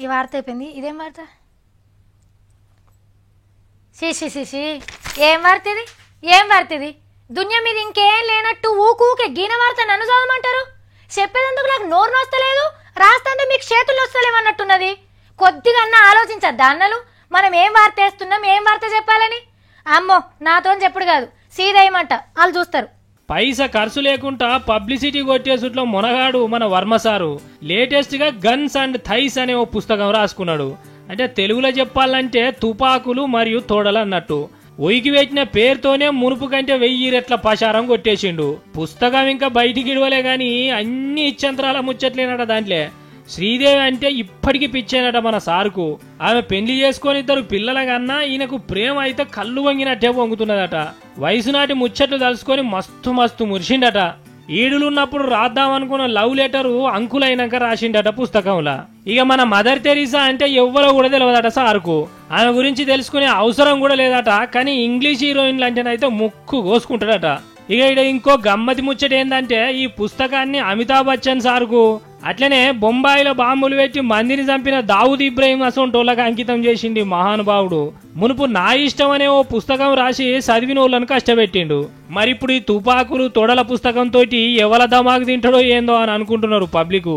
ఈ వార్త అయిపోయింది. ఇదేం వార్త? శీ ఏం వార్త ఇది? ఏం వార్త ఇది? దునియా మీద ఇంకేం లేనట్టు ఊకే గీన వార్త నన్ను చదవమంటారు? చెప్పేదందుకు నాకు నోరు నొస్తలేదు, రాస్తే మీకు చేతులు వస్తలేమన్నట్టున్నది. కొద్దిగా అన్న ఆలోచించద్దా అన్నలు? మనం ఏం వార్త వేస్తున్నాం, ఏం వార్త చెప్పాలని? అమ్మో నాతో చెప్పుడు కాదు, సీదేయమంట, వాళ్ళు చూస్తారు. పైసా ఖర్చు లేకుండా పబ్లిసిటీ కొట్టేసుట్లో మునగాడు మన వర్మ సారు లేటెస్ట్ గా గన్స్ అండ్ థైస్ అనే ఓ పుస్తకం రాసుకున్నాడు. అంటే తెలుగులో చెప్పాలంటే తుపాకులు మరియు తోడలు అన్నట్టు. ఒయ్యికి పెట్టిన పేరుతోనే మునుపు కంటే 1000 రెట్ల పచారం కొట్టేసిండు. పుస్తకం ఇంకా బయటికి ఇడవలే గాని అన్ని ఇచ్చంతరాల ముచ్చట్లేనట దాంట్లో. శ్రీదేవి అంటే ఇప్పటికీ పిచ్చేనట మన సారుకు. ఆమె పెళ్లి చేసుకొని 2 పిల్లల కన్నా ఈయనకు ప్రేమ అయితే కళ్ళు వంగినట్టే వంగుతున్నదట. వయసు నాటి ముచ్చట్లు తలుసుకొని మస్తు మస్తు మురిసిండట. ఈడులున్నప్పుడు రాద్దామనుకున్న లవ్ లెటరు అంకులైనాక రాసిండట పుస్తకంలా. ఇక మన మదర్ తెరీసా అంటే ఎవ్వరో కూడా తెలియదట సారుకు. ఆమె గురించి తెలుసుకునే అవసరం కూడా లేదట. కానీ ఇంగ్లీష్ హీరోయిన్లు అంటేనైతే ముక్కు కోసుకుంటాడట. ఇక ఇక్కడ ఇంకో గమ్మతి ముచ్చట ఏందంటే ఈ పుస్తకాన్ని అమితాబ్ బచ్చన్ సార్కు అట్లనే బొంబాయిలో బాంబులు పెట్టి మందిని చంపిన దావుద్ ఇబ్రాహిం అసొంటోళ్ళకి అంకితం చేసింది మహానుభావుడు. మునుపు నా ఇష్టం అనే ఓ పుస్తకం రాసి చదివిన వాళ్ళను కష్టపెట్టిండు. మరిప్పుడు ఈ తుపాకులు తొడల పుస్తకం తోటి ఎవల దమాకు తింటాడో ఏందో అని అనుకుంటున్నారు పబ్లిక్.